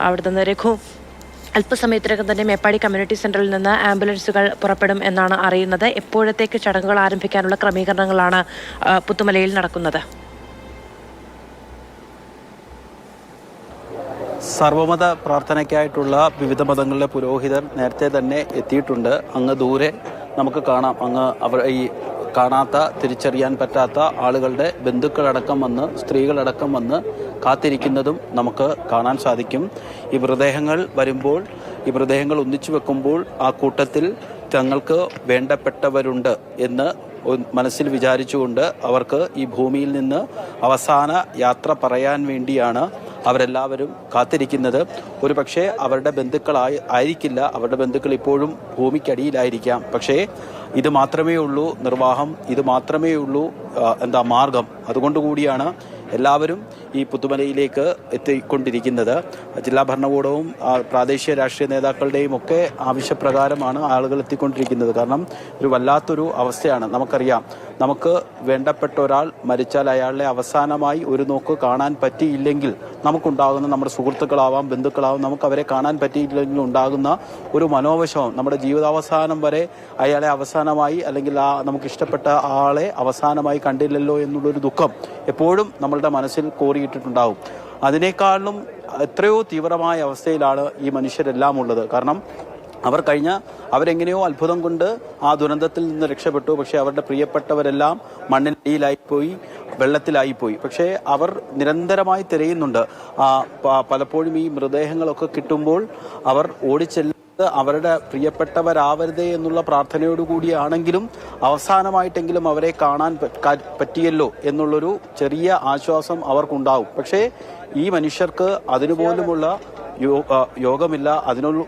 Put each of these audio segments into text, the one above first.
അവിടെ നിന്ന് രഘു, അല്പസമയത്തിനകം തന്നെ മേപ്പാടി കമ്മ്യൂണിറ്റി സെന്ററിൽ നിന്ന് ആംബുലൻസുകൾ പുറപ്പെടും എന്നാണ് അറിയുന്നത്. എപ്പോഴത്തേക്ക് ചടങ്ങുകൾ ആരംഭിക്കാനുള്ള ക്രമീകരണങ്ങളാണ് പുത്തുമലയിൽ നടക്കുന്നത്? സർവമത പ്രാർത്ഥനയ്ക്കായിട്ടുള്ള വിവിധ മതങ്ങളിലെ പുരോഹിതർ നേരത്തെ തന്നെ എത്തിയിട്ടുണ്ട്. അങ്ങ് ദൂരെ നമുക്ക് കാണാം, അങ്ങ് ഈ കാണാത്ത, തിരിച്ചറിയാൻ പറ്റാത്ത ആളുകളുടെ ബന്ധുക്കളടക്കം വന്ന്, സ്ത്രീകളടക്കം വന്ന് കാത്തിരിക്കുന്നതും നമുക്ക് കാണാൻ സാധിക്കും. ഈ മൃതദേഹങ്ങൾ വരുമ്പോൾ, ഈ മൃതദേഹങ്ങൾ ഒന്നിച്ചു വെക്കുമ്പോൾ ആ കൂട്ടത്തിൽ തങ്ങൾക്ക് വേണ്ടപ്പെട്ടവരുണ്ട് എന്ന് മനസ്സിൽ വിചാരിച്ചുകൊണ്ട് അവർക്ക് ഈ ഭൂമിയിൽ നിന്ന് അവസാന യാത്ര പറയാൻ വേണ്ടിയാണ് അവരെല്ലാവരും കാത്തിരിക്കുന്നത്. ഒരു പക്ഷേ അവരുടെ ആയിരിക്കില്ല, അവരുടെ ബന്ധുക്കൾ ഇപ്പോഴും ഭൂമിക്കടിയിലായിരിക്കാം. പക്ഷേ ഇത് മാത്രമേ ഉള്ളൂ നിർവാഹം, ഇത് മാത്രമേ ഉള്ളൂ മാർഗം. അതുകൊണ്ടുകൂടിയാണ് എല്ലാവരും ഈ പുത്തുമലയിലേക്ക് എത്തിക്കൊണ്ടിരിക്കുന്നത്. ജില്ലാ ഭരണകൂടവും പ്രാദേശിക രാഷ്ട്രീയ നേതാക്കളുടെയും ഒക്കെ ആവശ്യപ്രകാരമാണ് ആളുകൾ എത്തിക്കൊണ്ടിരിക്കുന്നത്. കാരണം ഒരു വല്ലാത്തൊരു അവസ്ഥയാണ്. നമുക്കറിയാം, നമുക്ക് വേണ്ടപ്പെട്ട ഒരാൾ മരിച്ചാൽ അയാളെ അവസാനമായി ഒരു നോക്ക് കാണാൻ പറ്റിയില്ലെങ്കിൽ നമുക്കുണ്ടാകുന്ന, നമ്മുടെ സുഹൃത്തുക്കളാവാം, ബന്ധുക്കളാവാം, നമുക്ക് അവരെ കാണാൻ പറ്റിയില്ലെങ്കിൽ ഉണ്ടാകുന്ന ഒരു മനോവിഷമം, നമ്മുടെ ജീവിതാവസാനം വരെ അയാളെ അവസാനമായി, അല്ലെങ്കിൽ നമുക്കിഷ്ടപ്പെട്ട ആളെ അവസാനമായി കണ്ടില്ലല്ലോ എന്നുള്ളൊരു ദുഃഖം എപ്പോഴും നമ്മളുടെ മനസ്സിൽ കോറിയിട്ടിട്ടുണ്ടാവും. അതിനേക്കാളും എത്രയോ തീവ്രമായ അവസ്ഥയിലാണ് ഈ മനുഷ്യരെല്ലാം ഉള്ളത്. കാരണം അവരെങ്ങനെയോ അത്ഭുതം കൊണ്ട് ആ ദുരന്തത്തിൽ നിന്ന് രക്ഷപ്പെട്ടു. പക്ഷെ അവരുടെ പ്രിയപ്പെട്ടവരെല്ലാം മണ്ണിനടിയിലായിപ്പോയി, വെള്ളത്തിലായിപ്പോയി. പക്ഷേ അവർ നിരന്തരമായി തിരയുന്നുണ്ട്. പലപ്പോഴും ഈ മൃതദേഹങ്ങളൊക്കെ കിട്ടുമ്പോൾ അവർ ഓടിച്ചെല്ലുന്നത് അവരുടെ പ്രിയപ്പെട്ടവരാവരുതേ എന്നുള്ള പ്രാർത്ഥനയോടുകൂടിയാണെങ്കിലും അവസാനമായിട്ടെങ്കിലും അവരെ കാണാൻ പറ്റിയല്ലോ എന്നുള്ളൊരു ചെറിയ ആശ്വാസം അവർക്കുണ്ടാവും. പക്ഷേ ഈ മനുഷ്യർക്ക് അതിനുപോലുമുള്ള യോഗമില്ല,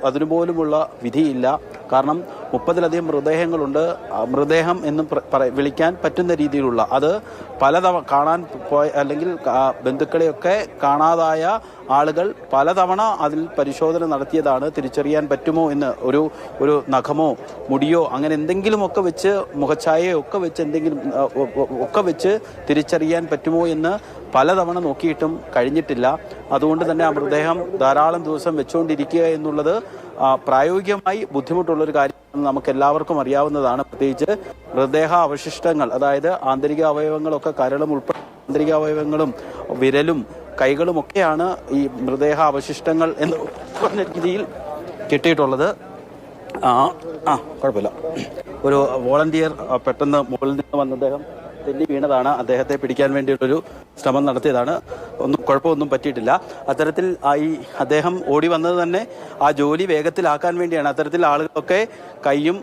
അതിനുപോലുമുള്ള വിധിയില്ല. കാരണം 30-ലധികം മൃതദേഹങ്ങളുണ്ട്. മൃതദേഹം എന്ന് വിളിക്കാൻ പറ്റുന്ന രീതിയിലുള്ള, അത് പലതവണ കാണാൻ പോയ, അല്ലെങ്കിൽ ബന്ധുക്കളെയൊക്കെ കാണാതായ ആളുകൾ പലതവണ അതിൽ പരിശോധന നടത്തിയതാണ്. തിരിച്ചറിയാൻ പറ്റുമോ എന്ന്, ഒരു നഖമോ മുടിയോ അങ്ങനെ എന്തെങ്കിലുമൊക്കെ വെച്ച്, മുഖഛായയോ ഒക്കെ വെച്ച് ഒക്കെ വെച്ച് തിരിച്ചറിയാൻ പറ്റുമോ എന്ന് പലതവണ നോക്കിയിട്ടും കഴിഞ്ഞിട്ടില്ല. അതുകൊണ്ട് തന്നെ ആ മൃതദേഹം ധാരാളം ദിവസം വെച്ചുകൊണ്ടിരിക്കുക എന്നുള്ളത് പ്രായോഗികമായി ബുദ്ധിമുട്ടുള്ളൊരു കാര്യമാണ്. നമുക്ക് എല്ലാവർക്കും അറിയാവുന്നതാണ്. പ്രത്യേകിച്ച് മൃതദേഹ അവശിഷ്ടങ്ങൾ, അതായത് ആന്തരിക അവയവങ്ങളൊക്കെ, കരളും ഉൾപ്പെടെ ആന്തരിക അവയവങ്ങളും വിരലും കൈകളും ഒക്കെയാണ് ഈ മൃതദേഹ അവശിഷ്ടങ്ങൾ എന്ന് പറഞ്ഞ രീതിയിൽ കിട്ടിയിട്ടുള്ളത്. കുഴപ്പമില്ല. ഒരു വോളണ്ടിയർ പെട്ടെന്ന് മുകളിൽ നിന്ന് വന്ന അദ്ദേഹം തെന്നി വീണതാണ്. അദ്ദേഹത്തെ പിടിക്കാൻ വേണ്ടിയുള്ളൊരു ശ്രമം നടത്തിയതാണ്. കുഴപ്പമൊന്നും പറ്റിയിട്ടില്ല. അത്തരത്തിൽ അദ്ദേഹം ഓടി വന്നത് തന്നെ ആ ജോലി വേഗത്തിലാക്കാൻ വേണ്ടിയാണ്. അത്തരത്തിൽ ആളുകളൊക്കെ കൈയും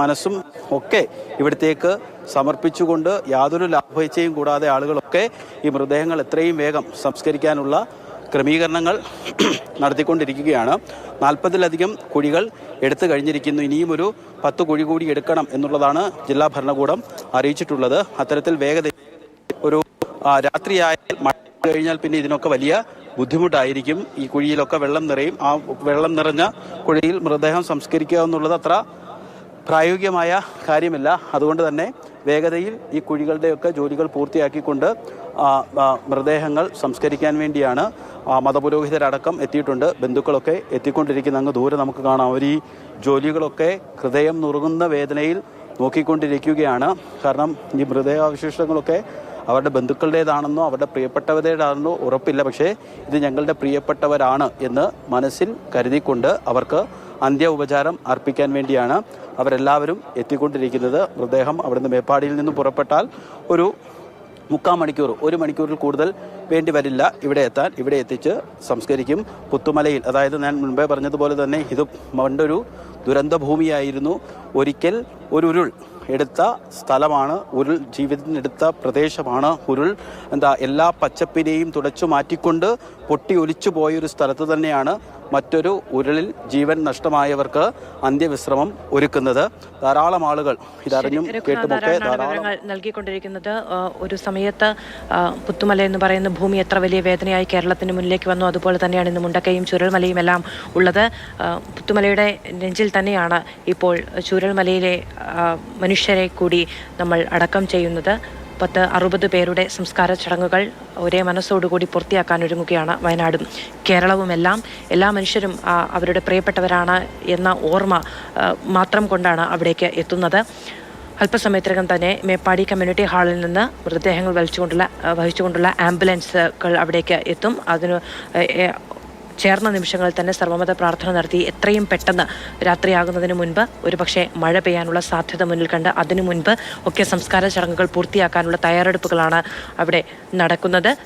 മനസ്സും ഒക്കെ ഇവിടത്തേക്ക് സമർപ്പിച്ചുകൊണ്ട് യാതൊരു ലാഭേച്ഛയും കൂടാതെ ആളുകളൊക്കെ ഈ മൃതദേഹങ്ങൾ എത്രയും വേഗം സംസ്കരിക്കാനുള്ള ക്രമീകരണങ്ങൾ നടത്തിക്കൊണ്ടിരിക്കുകയാണ്. 40-ലധികം കുഴികൾ എടുത്തു കഴിഞ്ഞിരിക്കുന്നു. ഇനിയും ഒരു 10 കുഴി കൂടി എടുക്കണം എന്നുള്ളതാണ് ജില്ലാ ഭരണകൂടം അറിയിച്ചിട്ടുള്ളത്. അത്തരത്തിൽ വേഗത, ഒരു രാത്രിയായാൽ മഴ കഴിഞ്ഞാൽ പിന്നെ ഇതിനൊക്കെ വലിയ ബുദ്ധിമുട്ടായിരിക്കും. ഈ കുഴിയിലൊക്കെ വെള്ളം നിറയും. ആ വെള്ളം നിറഞ്ഞ കുഴിയിൽ മൃതദേഹം സംസ്കരിക്കുക എന്നുള്ളത് അത്ര പ്രായോഗികമായ കാര്യമില്ല. അതുകൊണ്ട് തന്നെ വേഗതയിൽ ഈ കുഴികളുടെയൊക്കെ ജോലികൾ പൂർത്തിയാക്കിക്കൊണ്ട് മൃതദേഹങ്ങൾ സംസ്കരിക്കാൻ വേണ്ടിയാണ് മതപുരോഹിതരടക്കം എത്തിയിട്ടുണ്ട്. ബന്ധുക്കളൊക്കെ എത്തിക്കൊണ്ടിരിക്കുന്ന അങ്ങ് ദൂരെ നമുക്ക് കാണാം. അവർ ഈ ജോലികളൊക്കെ ഹൃദയം നുറുങ്ങുന്ന വേദനയിൽ നോക്കിക്കൊണ്ടിരിക്കുകയാണ്. കാരണം ഈ മൃതദേഹാവശിഷ്ടങ്ങളൊക്കെ അവരുടെ ബന്ധുക്കളുടേതാണെന്നോ അവരുടെ പ്രിയപ്പെട്ടവരുടേതാണെന്നോ ഉറപ്പില്ല. പക്ഷേ ഇത് ഞങ്ങളുടെ പ്രിയപ്പെട്ടവരാണ് എന്ന് മനസ്സിൽ കരുതിക്കൊണ്ട് അവർക്ക് അന്ത്യ ഉപചാരം അർപ്പിക്കാൻ വേണ്ടിയാണ് അവരെല്ലാവരും എത്തിക്കൊണ്ടിരിക്കുന്നത്. മൃതദേഹം അവിടുന്ന് മേപ്പാടിയിൽ നിന്ന് പുറപ്പെട്ടാൽ ഒരു 3/4 മണിക്കൂർ, 1 മണിക്കൂറിൽ കൂടുതൽ വേണ്ടി വരില്ല ഇവിടെ എത്താൻ. ഇവിടെ എത്തിച്ച് സംസ്കരിക്കും. പുത്തുമലയിൽ, അതായത് ഞാൻ മുൻപേ പറഞ്ഞതുപോലെ തന്നെ ഇത് പണ്ടൊരു ദുരന്ത ഭൂമിയായിരുന്നു. ഒരിക്കൽ ഒരു ഉരുൾ എടുത്ത സ്ഥലമാണ്, ഉരുൾ ജീവിതത്തിനെടുത്ത പ്രദേശമാണ് ഉരുൾ. എല്ലാ പച്ചപ്പിനെയും തുടച്ചു മാറ്റിക്കൊണ്ട് പൊട്ടി ഒലിച്ചു പോയൊരു സ്ഥലത്ത് തന്നെയാണ് മറ്റൊരു ഉരുളിൽ ജീവൻ നഷ്ടമായവർക്ക് അന്ത്യവിശ്രമം ഒരുക്കുന്നത്. ധാരാളം ആളുകൾ ഇതറിഞ്ഞും കേട്ടുമൊക്കെ ധാരാളം നൽകിക്കൊണ്ടിരിക്കുന്നത്. ഒരു സമയത്ത് പുത്തുമല എന്ന് പറയുന്ന ഭൂമി എത്ര വലിയ വേദനയായി കേരളത്തിന് മുന്നിലേക്ക് വന്നു, അതുപോലെ തന്നെയാണ് ഇന്ന് മുണ്ടക്കയും ചൂരൽമലയും എല്ലാം ഉള്ളത്. പുത്തുമലയുടെ നെഞ്ചിൽ തന്നെയാണ് ഇപ്പോൾ ചൂരൽമലയിലെ മനുഷ്യരെ കൂടി നമ്മൾ അടക്കം ചെയ്യുന്നത്. 60 പേരുടെ സംസ്കാര ചടങ്ങുകൾ ഒരേ മനസ്സോടുകൂടി പൂർത്തിയാക്കാൻ ഒരുങ്ങുകയാണ് വയനാടും കേരളവുമെല്ലാം. എല്ലാ മനുഷ്യരും അവരുടെ പ്രിയപ്പെട്ടവരാണ് എന്ന ഓർമ്മ മാത്രം കൊണ്ടാണ് അവിടേക്ക് എത്തുന്നത്. അല്പസമയത്തിനകം തന്നെ മേപ്പാടി കമ്മ്യൂണിറ്റി ഹാളിൽ നിന്ന് മൃതദേഹങ്ങൾ വഹിച്ചുകൊണ്ടുള്ള ആംബുലൻസുകൾ അവിടേക്ക് എത്തും. അതിന് ചേർന്ന നിമിഷങ്ങളിൽ തന്നെ സർവ്വമത പ്രാർത്ഥന നടത്തി എത്രയും പെട്ടെന്ന് രാത്രിയാകുന്നതിന് മുൻപ് ഒരുപക്ഷെ മഴ പെയ്യാനുള്ള സാധ്യത മുന്നിൽ കണ്ട് അതിനു മുൻപ് ഒക്കെ സംസ്കാര ചടങ്ങുകൾ പൂർത്തിയാക്കാനുള്ള തയ്യാറെടുപ്പുകളാണ് അവിടെ നടക്കുന്നത്.